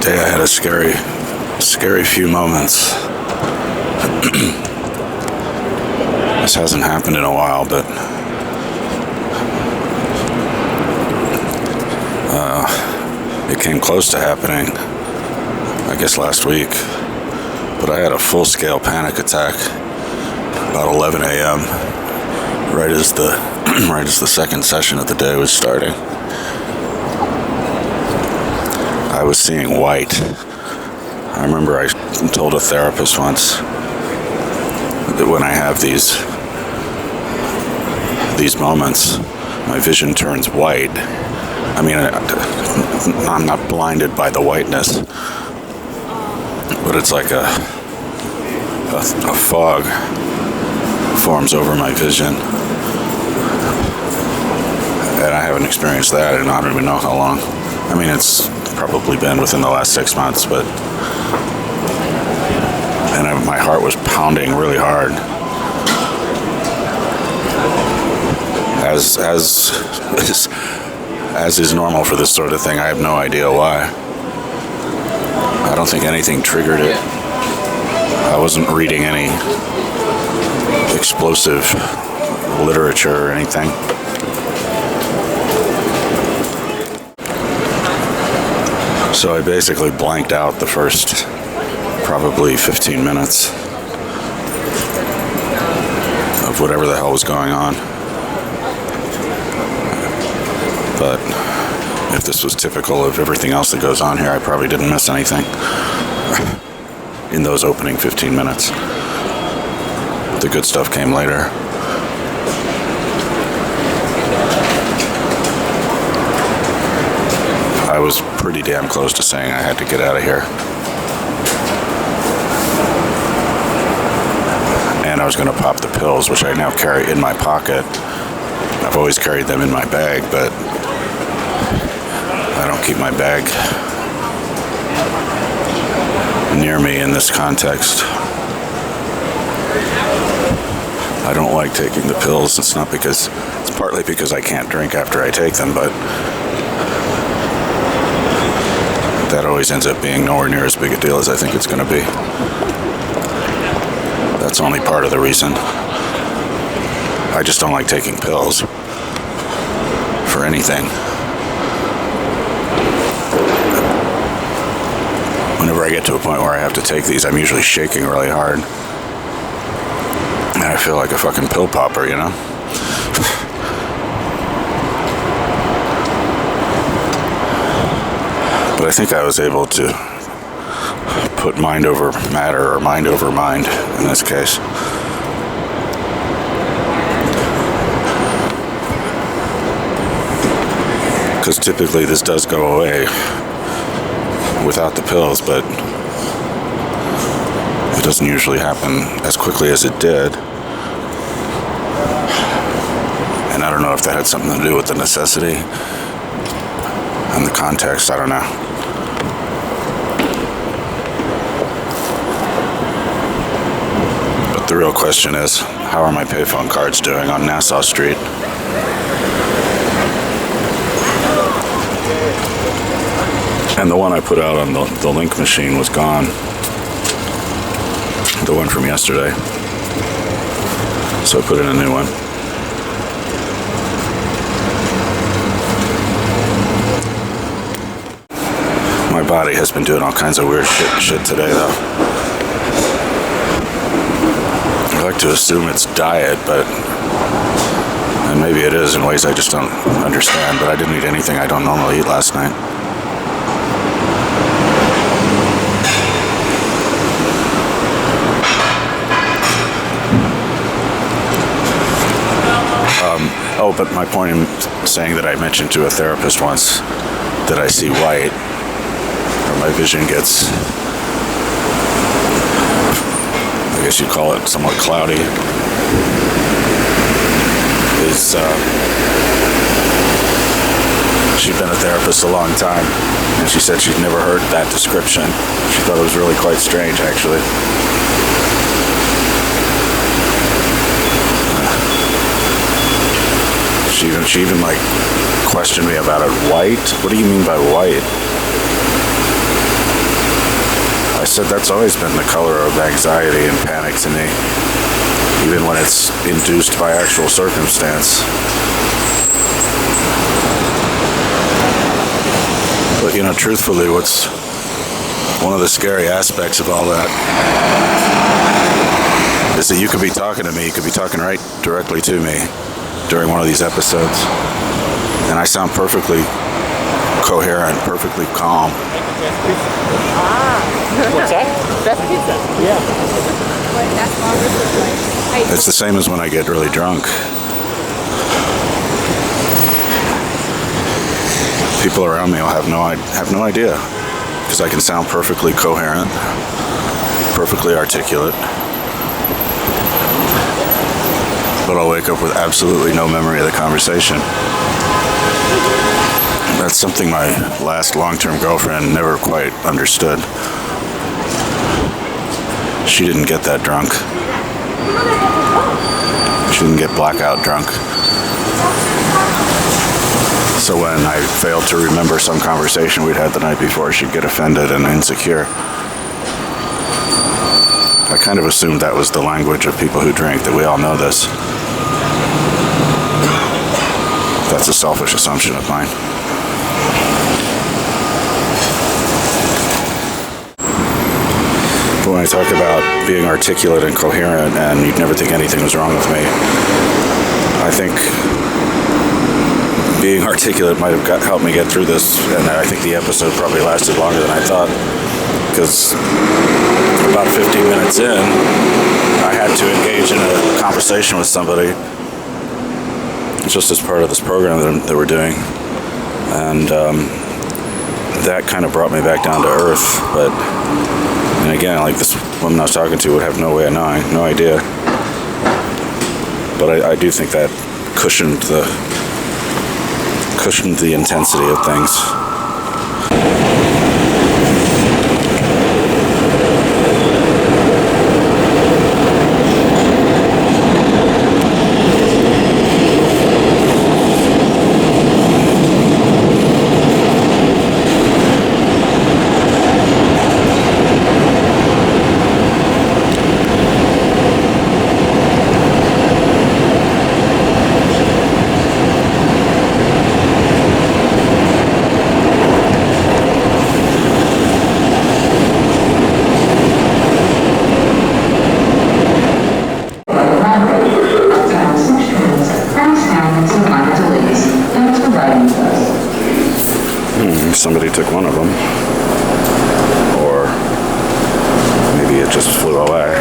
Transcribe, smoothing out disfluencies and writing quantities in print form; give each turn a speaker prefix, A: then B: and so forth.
A: Today I had a scary few moments. This hasn't happened in a while, but it came close to happening, I guess last week. But I had a full-scale panic attack about 11 a.m. right as the second session of the day was starting. I was seeing white. I remember I told a therapist once that when I have these moments, my vision turns white. I mean, I'm not blinded by the whiteness, but it's like a fog forms over my vision. And I haven't experienced that in I don't even know how long. I mean, it's probably been within the last 6 months, but my heart was pounding really hard. As is normal for this sort of thing, I have no idea why. I don't think anything triggered it. I wasn't reading any explosive literature or anything. So I basically blanked out the first probably 15 minutes of whatever the hell was going on. But if this was typical of everything else that goes on here, I probably didn't miss anything in those opening 15 minutes. The good stuff came later. I was pretty damn close to saying I had to get out of here. And I was going to pop the pills, which I now carry in my pocket. I've always carried them in my bag, but I don't keep my bag near me in this context. I don't like taking the pills. It's partly because I can't drink after I take them, but that always ends up being nowhere near as big a deal as I think it's going to be. That's only part of the reason. I just don't like taking pills for anything. Whenever I get to a point where I have to take these, I'm usually shaking really hard. And I feel like a fucking pill popper, you know? But I think I was able to put mind over matter, or mind over mind in this case. Because typically this does go away without the pills, but it doesn't usually happen as quickly as it did. And I don't know if that had something to do with the necessity and the context, I don't know. But the real question is, how are my payphone cards doing on Nassau Street? And the one I put out on the link machine was gone. The one from yesterday. So I put in a new one. My body has been doing all kinds of weird shit today, though. I like to assume it's diet, and maybe it is in ways I just don't understand, but I didn't eat anything I don't normally eat last night. But my point in saying that I mentioned to a therapist once that I see white, or my vision gets, I guess you'd call it somewhat cloudy, is she'd been a therapist a long time, and she said she'd never heard that description. She thought it was really quite strange, actually. She even like questioned me about it. White? What do you mean by white? said, that's always been the color of anxiety and panic to me, even when it's induced by actual circumstance. But, truthfully, what's one of the scary aspects of all that is that you could be talking to me, you could be talking right directly to me during one of these episodes, and I sound perfectly coherent, perfectly calm.
B: What's that? Best pizza. Yeah.
A: It's the same as when I get really drunk. People around me will have no idea, because I can sound perfectly coherent, perfectly articulate, but I'll wake up with absolutely no memory of the conversation. That's something my last long-term girlfriend never quite understood. She didn't get that drunk. She didn't get blackout drunk. So when I failed to remember some conversation we'd had the night before, she'd get offended and insecure. I kind of assumed that was the language of people who drink, that we all know this. That's a selfish assumption of mine. But when I talk about being articulate and coherent and you'd never think anything was wrong with me, I think being articulate might have helped me get through this, and I think the episode probably lasted longer than I thought, because about 15 minutes in, I had to engage in a conversation with somebody just as part of this program that we're doing, and that kind of brought me back down to earth. And again, like, this woman I was talking to would have no way of knowing, no idea, but I do think that cushioned the intensity of things. Somebody took one of them, or maybe it just flew away.